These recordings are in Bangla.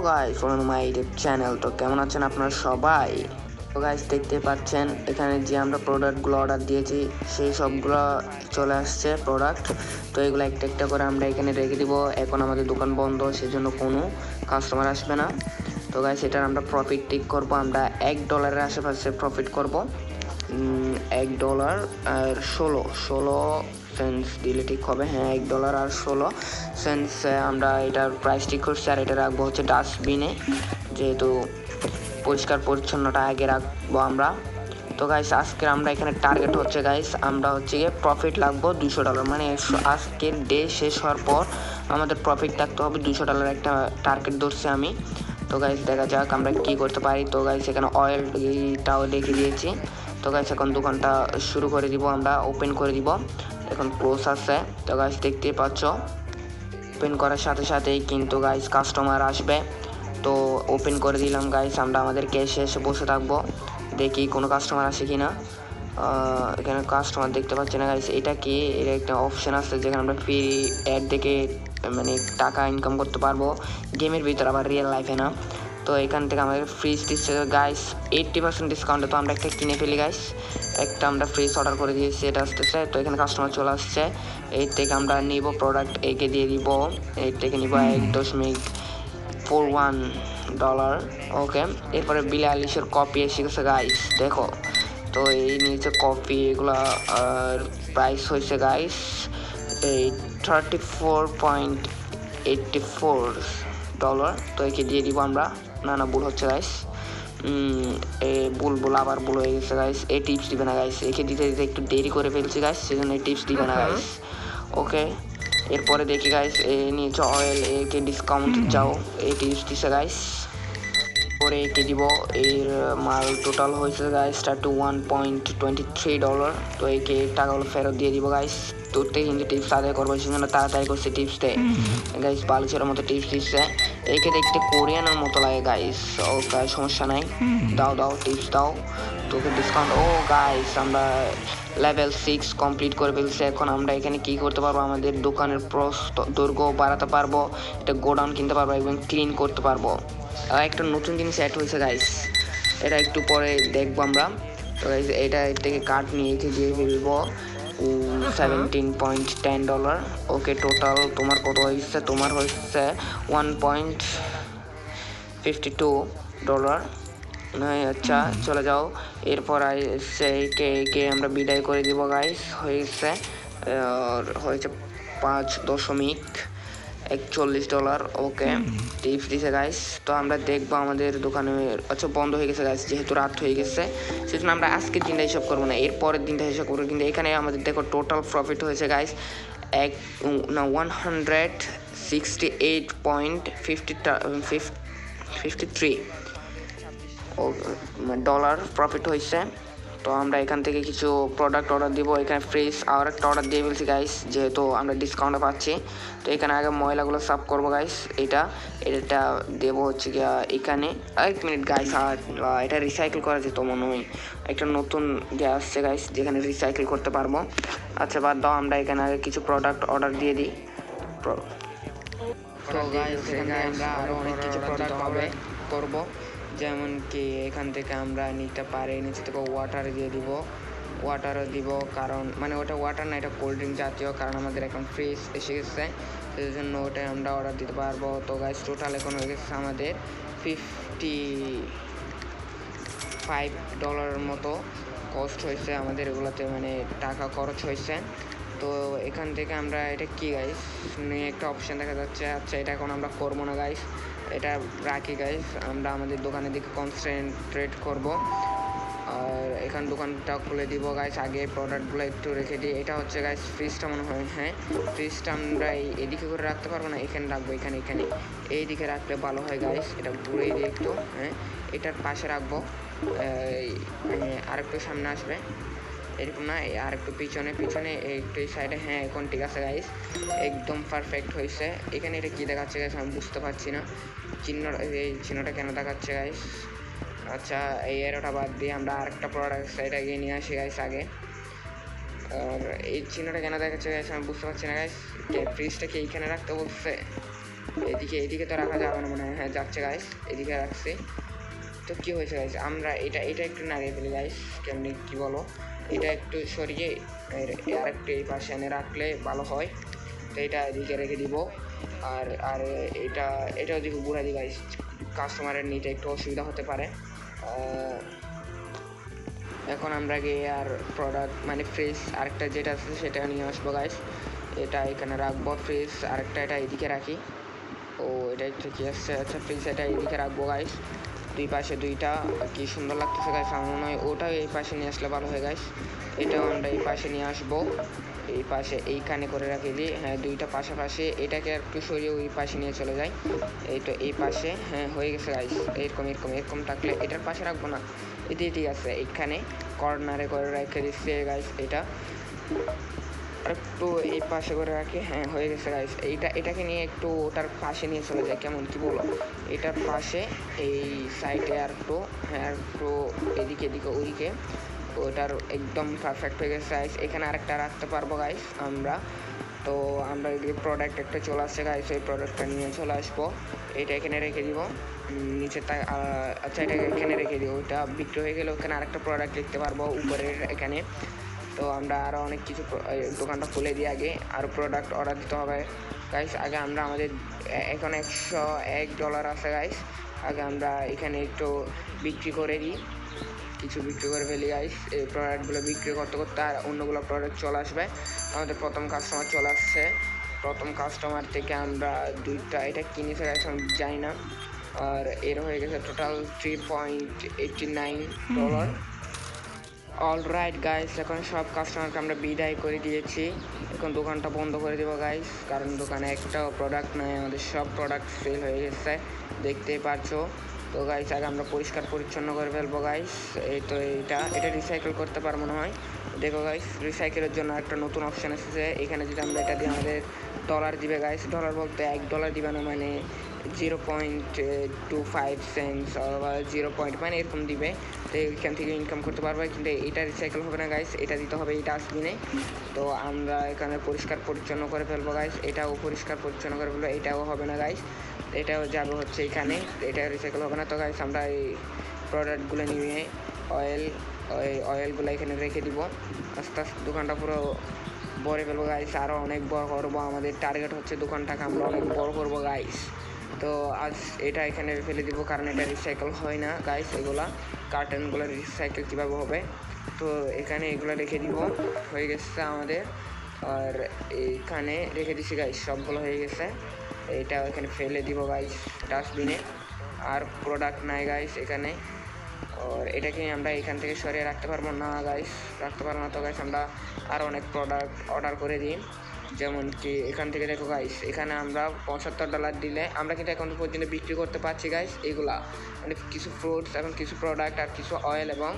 Guys from my YouTube channel. তো কেমন আছেন আপনারা সবাই? তো গাইস দেখতে পাচ্ছেন এখানে যে আমরা প্রোডাক্টগুলো অর্ডার দিয়েছি সেই সবগুলো চলে আসছে প্রোডাক্ট। তো এগুলো একটা একটা করে আমরা এখানে রেখে দিব। এখন আমাদের দোকান বন্ধ, সেজন্য কোনো কাস্টমার আসবে না। তো গাইস এটার আমরা প্রফিট টিক করবো, আমরা $1 আশেপাশে প্রফিট করব। $1 আর 16 সেন্স দিলে ঠিক হবে। হ্যাঁ, $1 আর 16 সেন্স আমরা এটার প্রাইস ঠিক করছি। আর এটা রাখবো হচ্ছে ডাস্টবিনে, যেহেতু পরিষ্কার পরিচ্ছন্নটা আগে রাখবো আমরা। তো গাইস আজকে আমরা এখানে টার্গেট হচ্ছে গাইস আমরা হচ্ছে গিয়ে প্রফিট লাগবো $200, মানে আজকের ডে শেষ হওয়ার পর আমাদের প্রফিট থাকতে হবে $200 একটা টার্গেট ধরছি আমি। তো গাইস দেখা যাক আমরা কি করতে পারি। তো গাইস এখানে অয়েলটাও দেখে দিয়েছি। তো গাইস এখন দোকানটা শুরু করে দিব, আমরা ওপেন করে দিব। এখন ক্লোজ আছে। তো গাইস দেখতেই পাচ্ছ ওপেন করার সাথে সাথেই কিন্তু গাইস কাস্টমার আসবে। তো ওপেন করে দিলাম গাইস, আমরা আমাদের ক্যাশে এসে বসে থাকবো, দেখি কোনো কাস্টমার আসে কি না। এখানে কাস্টমার দেখতে পাচ্ছি না গাইস। এটা কি, এটা একটা অপশন আছে যেখানে আমরা ফ্রি অ্যাড দেখে মানে টাকা ইনকাম করতে পারবো গেমের ভিতরে, আবার রিয়েল লাইফে না। তো এখান থেকে আমাদের ফ্রিজ দিচ্ছে গাইস 80% ডিসকাউন্টে। তো আমরা একটা কিনে ফেলি গাইস, একটা আমরা ফ্রিজ অর্ডার করে দিয়েছি, এটা আসতেছে। তো এখানে কাস্টমার চলে আসছে, এই থেকে আমরা নিব প্রোডাক্ট, একে দিয়ে দিব, এই থেকে নিব $1.41। ওকে, এরপরে বিলি আইলিশের কপি এসে গেছে গাইস, দেখো। তো এই নিচে কপি এগুলা আর প্রাইস হয়েছে গাইস এই $34.84। তো একে দিয়ে দিব আমরা। না ভুল হচ্ছে গাইস, ভুল আবার ভুল হয়ে গেছে গাইস। এই টিপস দিবে না গাইস, একে দিতে দিতে একটু দেরি করে ফেলছি গাইস, সেজন্য এই টিপস দিবে না গাইস। ওকে, এরপরে দেখি গাইস এই নিচে অয়েল, একে ডিসকাউন্ট যাও, এই টিপস দিছে গাইস। পরে একে দিব, এর মাল টোটাল হয়েছে গাইস $1.23। তো একে টাকাগুলো ফেরত দিয়ে দিব গাইস। তোরতে কিন্তু টিপস আদায় করবো, সেজন্য তাড়াতাড়ি করছে টিপস দেয় গাইস। বালিশের মতো টিপস দিচ্ছে, একে দেখতে কোরিয়ানের মতো লাগে গাইস। ও গাইস সমস্যা নাই, দাও টিপস দাও, তোকে ডিসকাউন্ট। ও গাইস আমরা লেভেল 6 কমপ্লিট করে ফেলছি। এখন আমরা এখানে কি করতে পারবো, আমাদের দোকানের দৈর্ঘ্য বাড়াতে পারবো, এটা গোডাউন কিনতে পারবো এবং ক্লিন করতে পারবো। আর একটা নতুন জিনিস অ্যাড হয়েছে গাইস, এটা একটু পরে দেখবো আমরা। তো গাইস এটা এর থেকে কার্ড নিয়ে দিয়ে ফেলবো $17.10। ওকে, টোটাল তোমার কত হয়েছে? তোমার হয়েছে $1.52। আচ্ছা চলে যাও। এরপর একে আমরা বিদায় করে দিব গাইস। হয়েছে $5.41। ওকে, টিপস দিছে গাইস। তো আমরা দেখবো আমাদের দোকানে, আচ্ছা বন্ধ হয়ে গেছে গাইস, যেহেতু রাত হয়ে গেছে সেজন্য আমরা আজকের দিনটা হিসাব করবো না, এর পরের দিনটা হিসাব করবো। কিন্তু এখানে আমাদের দেখো টোটাল প্রফিট হয়েছে গাইস $168.53 প্রফিট হয়েছে। তো আমরা এখান থেকে কিছু প্রোডাক্ট অর্ডার দিব। এখানে ফ্রিজ আর একটা অর্ডার দিয়ে ফেলছি গাইস, যেহেতু আমরা ডিসকাউন্টে পাচ্ছি। তো এখানে আগে ময়লাগুলো সাফ করবো গাইস। এটা দেবো হচ্ছে গিয়া এখানে। এক মিনিট গাইস, আর এটা রিসাইকেল করা যেত মনে হয়, একটা নতুন গ্যাস আসছে গাইস যেখানে রিসাইকেল করতে পারবো। আচ্ছা বাদ দাও, আমরা এখানে আগে কিছু প্রোডাক্ট অর্ডার দিয়ে দিই। তো গাইস এখানে আমরা আরও অনেক কিছু প্রোডাক্ট করবো, যেমন কি এখান থেকে আমরা নিতে পারি, নিচে থেকে ওয়াটারও দিব, কারণ মানে ওটা ওয়াটার না, এটা কোল্ড ড্রিঙ্ক জাতীয়, কারণ আমাদের এখন ফ্রিজ এসে গেছে, সেই জন্য ওটাই আমরা অর্ডার দিতে পারবো। তো গাইস টোটাল এখন হয়ে গেছে আমাদের $55 মতো কস্ট হয়েছে আমাদের, এগুলোতে মানে টাকা খরচ হয়েছে। তো এখান থেকে আমরা এটা কি গাইস নিয়ে একটা অপশান দেখা যাচ্ছে। আচ্ছা এটা এখন আমরা করবো না গাইস, এটা রাখি গাইস, আমরা আমাদের দোকানের দিকে কনসেন্ট্রেট করব। আর এখান দোকানটা খুলে দিব গাইস, আগে প্রোডাক্টগুলো একটু রেখে দিই। এটা হচ্ছে গাইস ফ্রিজটা মনে হয়, হ্যাঁ ফ্রিজটা আমরা এদিকে করে রাখতে পারবো না, এখানে রাখবো, এখানে এই দিকে রাখলে ভালো হয় গাইস। এটা ঘুরেই দিই একটু, হ্যাঁ এটার পাশে রাখবো, আরেকটু সামনে আসবে এরকম না, আর একটু পিছনে একটু এই সাইডে। হ্যাঁ এখন ঠিক আছে গাইস, একদম পারফেক্ট হয়েছে। এখানে এটা কী দেখাচ্ছে গাইস আমি বুঝতে পারছি না, এই চিহ্নটা কেন দেখাচ্ছে গাইস। আচ্ছা এই এরোটা বাদ দিয়ে আমরা আরেকটা প্রোডাক্ট সাইড এগিয়ে নিয়ে আসি গাইস আগে। আর এই চিহ্নটা কেন দেখাচ্ছে গাইস আমি বুঝতে পারছি না গাইস, ফ্রিজটা কি এইখানে রাখতে বলছে? এদিকে তো রাখা যাবে না মনে হয়। হ্যাঁ যাচ্ছে গাইস, এদিকে রাখছি। তো কী হয়েছে গাইস, আমরা এটা একটু নাড়িয়ে ফেলি গাইস। কেমনি কী বলো, এটা একটু সরিয়ে আর একটু এই পাশে এনে রাখলে ভালো হয়। তো এটা এদিকে রেখে দিব। আর এটাও দিকে ঘুরে দিই গাইস, কাস্টমারের নিতে একটু অসুবিধা হতে পারে। এখন আমরা গিয়ে আর প্রোডাক্ট মানে ফ্রিজ আরেকটা যেটা আছে সেটা নিয়ে আসবো গাইস। এটা এখানে রাখবো ফ্রিজ, আরেকটা এটা এদিকে রাখি। ও এটা একটু কি আসছে, আচ্ছা ফ্রিজ এটা এদিকে রাখবো গাইস। দুই পাশে দুইটা, কি সুন্দর লাগতেছে গাইস। আমার মনে হয় ওটাও এই পাশে নিয়ে আসলে ভালো হয় গাইস। এটাও আমরা এই পাশে নিয়ে আসবো, এই পাশে এইখানে করে রাখি দিই। হ্যাঁ দুইটা পাশাপাশি, এটাকে একটু সরিয়ে ওই পাশে নিয়ে চলে যাই। এই তো এই পাশে, হ্যাঁ হয়ে গেছে গাইস। এরকম থাকলে এটার পাশে রাখবো না, এটাই ঠিক আছে। এইখানে কর্নারে করে রেখে দিচ্ছি গাইস। এটা একটু এই পাশে করে রাখি। হ্যাঁ হয়ে গেছে গাইস। এটাকে নিয়ে একটু ওটার পাশে নিয়ে চলে যায়, কেমন কি বলো, এটার পাশে এই সাইডে আর একটু, হ্যাঁ আর একটু এদিকে ওদিকে, ওটার একদম পারফেক্ট হয়ে গেছে গাইস। এখানে আরেকটা রাখতে পারবো গাইস আমরা। তো আমরা এই প্রোডাক্ট একটা চলে আসছে গাইস, ওই প্রোডাক্টটা নিয়ে চলে আসবো। এটা এখানে রেখে দিব নিচে। আচ্ছা এটা এখানে রেখে দিব, ওইটা বিক্রি হয়ে গেলে ওখানে আরেকটা প্রোডাক্ট লিখতে পারবো উপরের এখানে। তো আমরা আরও অনেক কিছু দোকানটা খুলে দিই, আগে আরও প্রোডাক্ট অর্ডার দিতে হবে গাইস। আগে আমরা আমাদের এখন $101 আছে গাইস। আগে আমরা এখানে একটু বিক্রি করে দিই, কিছু বিক্রি করে ফেলি গাইস। এই প্রোডাক্টগুলো বিক্রি করতে করতে আর অন্যগুলো প্রোডাক্ট চলে আসবে। আমাদের প্রথম কাস্টমার চলে আসছে। প্রথম কাস্টমার থেকে আমরা দুইটা এটা কিনেছে গাইস, আমি জানি না। আর এর হয়ে গেছে টোটাল $3.89। অলরাইট গাইস, এখন সব কাস্টমারকে আমরা বিদায় করে দিয়েছি। এখন দোকানটা বন্ধ করে দেবো গাইস, কারণ দোকানে একটাও প্রোডাক্ট নাই, আমাদের সব প্রোডাক্ট সেল হয়ে গেছে, দেখতেই পারছো। তো গাইস আগে আমরা পরিষ্কার পরিচ্ছন্ন করে ফেলবো গাইস। এই তো এটা রিসাইকেল করতে পারবো মনে হয়। দেখো গাইস, রিসাইকেলের জন্য একটা নতুন অপশান এসেছে। এখানে যদি আমরা এটা দিয়ে আমাদের ডলার দিবে গাইস, ডলার বলতে $1 দিবে না, মানে 0.25 সেন্টস অথবা 0 পয়েন্ট মানে এরকম দিবে। তো এখান থেকে ইনকাম করতে পারবো, কিন্তু এটা রিসাইকেল হবে না গাইস, এটা দিতে হবে এই ডাস্টবিনে। তো আমরা এখানে পরিষ্কার পরিচ্ছন্ন করে ফেলবো গাইস, এটাও পরিষ্কার পরিচ্ছন্ন করে ফেলবো, এটাও হবে না গাইস, এটাও যাবে হচ্ছে এখানে, এটা রিসাইকেল হবে না। তো গাইস আমরা এই প্রোডাক্টগুলো নিয়ে অয়েলগুলো এখানে রেখে দিব। আস্তে আস্তে দোকানটা পুরো ভরে ফেলবো গাইস, আরও অনেক বড় করবো। আমাদের টার্গেট হচ্ছে দোকানটাকে আমরা অনেক বড় করবো গাইস। তো আজ এটা এখানে ফেলে দিব, কারণ এটা রিসাইকেল হয় না গাইস। এগুলা কার্টনগুলো রিসাইকেল কীভাবে হবে, তো এখানে এগুলো রেখে দিব। হয়ে গেছে আমাদের, আর এইখানে রেখে দিছি গাইস, সবগুলো হয়ে গেছে। এটা এখানে ফেলে দিব গাইস ডাস্টবিনে। আর প্রোডাক্ট নাই গাইস এখানে, আর এটাকে আমরা এখান থেকে সরিয়ে রাখতে পারবো না গাইস, রাখতে পারবো না। তো গাইস আমরা আর অনেক প্রোডাক্ট অর্ডার করে দিই, যেমন কি এখান থেকে দেখো গাইস, এখানে আমরা $75 দিলে আমরা কিন্তু এখন পর্যন্ত বিক্রি করতে পারছি গাইস। এগুলা মানে কিছু ফ্রুটস, এখন কিছু প্রোডাক্ট আর কিছু অয়েল এবং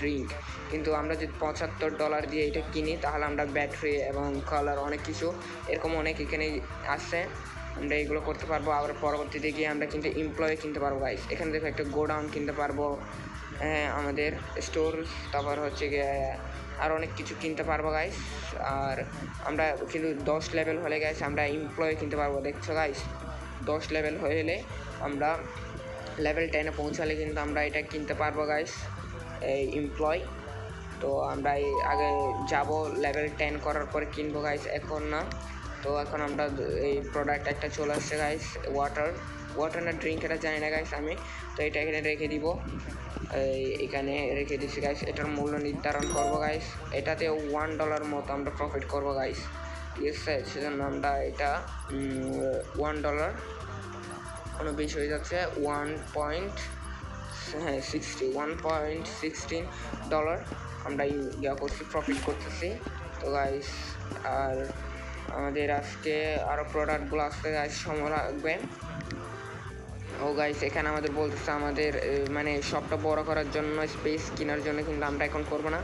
ড্রিঙ্ক। কিন্তু আমরা যদি $75 দিয়ে এটা কিনি, তাহলে আমরা ব্যাটারি এবং কালার অনেক কিছু এরকম অনেক এখানে আসছে, আমরা এগুলো করতে পারবো। আবার পরবর্তীতে গিয়ে আমরা কিন্তু এমপ্লয়ি কিনতে পারবো গাইস। এখানে দেখো একটা গোডাউন কিনতে পারবো, আমাদের স্টোর, তারপর হচ্ছে গিয়ে আর অনেক কিছু কিনতে পারবো গাইস। আর আমরা কিন্তু 10 লেভেল হলে গাইস আমরা এমপ্লয়ি কিনতে পারবো, দেখছো গাইস। 10 লেভেল হয়ে গেলে আমরা লেভেল 10-এ পৌঁছালে কিন্তু আমরা এটা কিনতে পারবো গাইস, এই এমপ্লয়। তো আমরা আগে যাব লেভেল 10 করার পরে কিনবো গাইস, এখন না। তো এখন আমরা এই প্রোডাক্ট একটা চলে আসছে গাইস, ওয়াটার না ড্রিঙ্ক এটা জানি না গাইস আমি। তো এটা এখানে রেখে দিব, এখানে রেখে দিচ্ছি গাইস। এটার মূল্য নির্ধারণ করবো গাইস, এটাতে $1 মতো আমরা প্রফিট করবো গাইস, ঠিক আছে। সেজন্য আমরা এটা $1 কোনো বেশি হয়ে যাচ্ছে, 1.16 আমরা ইয়া করছি, প্রফিট করতেছি। তো গাইস আর আমাদের আজকে আরও প্রোডাক্টগুলো আসতে গাইস সময় লাগবে। ও গাইস এখানে আমাদের বলতেছে আমাদের মানে শপটা বড় করার জন্য, স্পেস কেনার জন্য, কিন্তু আমরা এখন করবো না।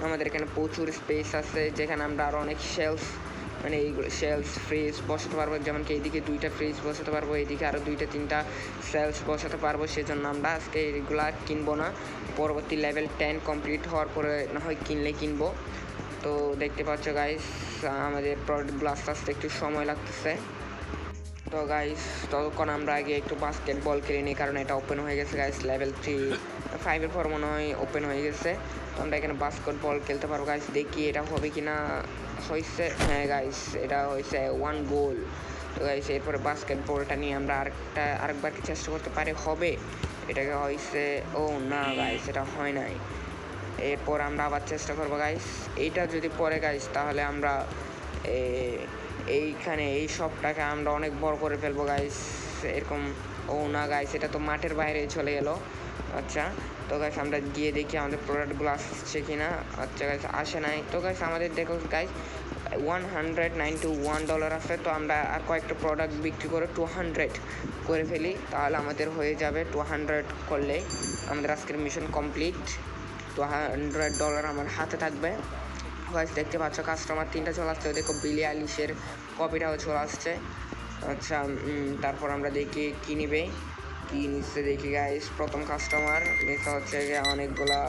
আমাদের এখানে প্রচুর স্পেস আছে, যেখানে আমরা আরও অনেক শেলফ, মানে এইগুলো শেলফ ফ্রিজ বসাতে পারবো। যেমন কি এইদিকে 2টা ফ্রিজ বসাতে পারবো, এইদিকে আরও 2-3টা শেলফ বসাতে পারবো। সেজন্য আমরা আজকে এইগুলো কিনবো না, পরবর্তী লেভেল 10 কমপ্লিট হওয়ার পরে না হয় কিনবো। তো দেখতে পাচ্ছ গাইস আমাদের প্রোডাক্টগুলো আস্তে আস্তে একটু সময় লাগতেছে। তো গাইস ততক্ষণ আমরা আগে একটু বাস্কেটবল খেলে নিই, কারণ এটা ওপেন হয়ে গেছে গাইস, লেভেল 5-এর পর মনে হয় ওপেন হয়ে গেছে। তো আমরা এখানে বাস্কেটবল খেলতে পারবো গাইস, দেখি এটা হবে কি না। হয়েছে, হ্যাঁ গাইস এটা হয়েছে 1 গোল। তো গাইস এরপরে বাস্কেটবলটা নিয়ে আমরা আরেকবার কি চেষ্টা করতে পারি, হবে এটাকে হয়েছে। ও না গাইস, এটা হয় নাই। এরপর আমরা আবার চেষ্টা করবো গাইস, এইটা যদি পরে গাইস তাহলে আমরা এইখানে এই শপটাকে আমরা অনেক বড় করে ফেলবো গাইস এরকম। ও না গাইস, এটা তো মাঠের বাইরে চলে গেল। আচ্ছা, তো গাইস আমরা গিয়ে দেখি আমাদের প্রোডাক্টগুলো আসছে কি না। আচ্ছা গাইস আসে নাই। তো গাইস আমাদের দেখো গাইস $191 আছে। তো আমরা আর কয়েকটা প্রোডাক্ট বিক্রি করে 200 করে ফেলি, তাহলে আমাদের হয়ে যাবে। 200 করলে আমাদের আজকের মিশন কমপ্লিট। $200 আমার হাতে থাকবে। গাইস দেখতে পাচ্ছ কাস্টমার 3টা চলে আসছে, দেখো বিলি আইলিশের কপিটাও চলে আসছে। আচ্ছা তারপর আমরা দেখি কী নিবে, কী নিচ্ছে দেখি গাইস। প্রথম কাস্টমার নিচে হচ্ছে অনেকগুলা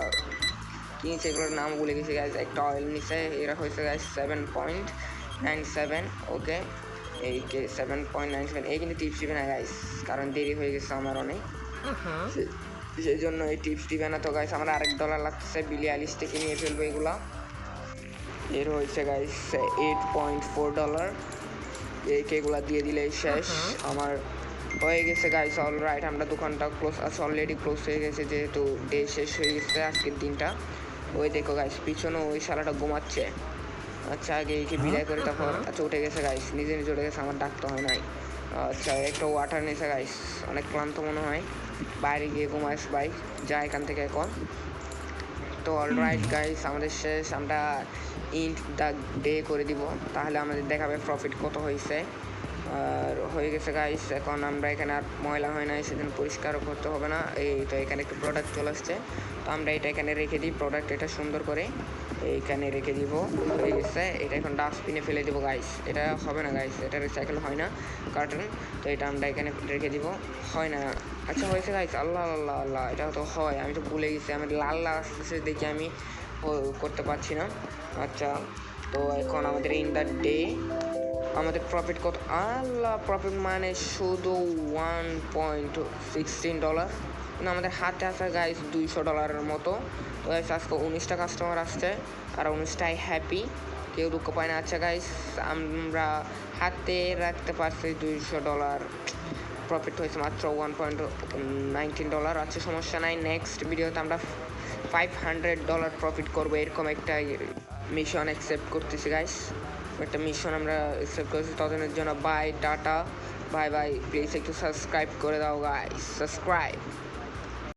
কী নিচ্ছে, এগুলোর নাম ভুলে গেছি গাইস। একটা অয়েল নিচ্ছে, এরা হয়েছে গাইস 7.97। ওকে, এই 7.97। এই কিন্তু টিপস দিবে না গাইস, কারণ দেরি হয়ে গেছে আমার অনেক, সেই জন্য এই টিপস দিবে না। তো গাইস আমার $1 লাগতেছে, বিলি আইলিশ থেকে নিয়ে ফেলবো এগুলা। এর হয়েছে গাইস $8.4। এই কেকগুলা দিয়ে দিলে শেষ আমার হয়ে গেছে গাইস। অলরাইট, আমরা দোকানটা অলরেডি ক্লোজ হয়ে গেছে, যেহেতু ডে শেষ হয়ে গেছে আজকের দিনটা। ওই দেখো গাইস পিছনে ওই শালাটা ঘুমাচ্ছে। আচ্ছা আগে একে বিদায় করে তারপর আচ্ছা উঠে গেছে গাইস, নিজে নিজে উঠে গেছে, আমার ডাকতে হয় নাই। আচ্ছা একটা ওয়াটার নিয়েছে গাইস, অনেক ক্লান্ত মনে হয়, বাইরে গিয়ে ঘুমাইস ভাই, যা এখান থেকে এখন। তো অলরাইট গাইস আমাদের শেষ, আমরা ইন্ট দ্য ডে করে দিব, তাহলে আমাদের দেখাবে প্রফিট কত হয়েছে। আর হয়ে গেছে গাইস, এখন আমরা এখানে আর ময়লা হয় নাই, সেদিন পরিষ্কারও করতে হবে না। এই তো এখানে একটু প্রোডাক্ট চলে আসছে, তো আমরা এটা এখানে রেখে দিই, প্রোডাক্ট এটা সুন্দর করে এইখানে রেখে দিব। হয়ে গেছে, এটা এখন ডাস্টবিনে ফেলে দেবো গাইস। এটা হবে না গাইস, এটা রিসাইকেল হয় না কার্টুন, তো এটা আমরা এখানে রেখে দিব। হয় না, আচ্ছা হয়েছে গাইস। আল্লাহ আল্লাহ আল্লাহ, এটা তো হয়, আমি তো ভুলে গেছি, আমি লাল লাল আসতেছে দেখি আমি করতে পারছি না। আচ্ছা তো এখন আমাদের ইন দ্য ডে আমাদের প্রফিট কত, আল্লাহ প্রফিট মানে শুধু $1.16। কিন্তু আমাদের হাতে আসা গাইস $200 মতো। তো গাইস আজকে 19টা কাস্টমার আসছে, আর 19টাই হ্যাপি, কেউ দুঃখ পায় না। আচ্ছা গাইস আমরা হাতে রাখতে পারছি $200, প্রফিট হয়েছে মাত্র $1.19। আচ্ছা সমস্যা নাই, নেক্সট ভিডিওতে আমরা $500 প্রফিট করবো, এরকম একটা মিশন অ্যাকসেপ্ট করতেছি গাইস। একটা মিশন আমরা অ্যাকসেপ্ট করেছি, ততদিনের জন্য bye tata, bye bye. Please একটু সাবস্ক্রাইব করে দাও গাইস, সাবস্ক্রাইব।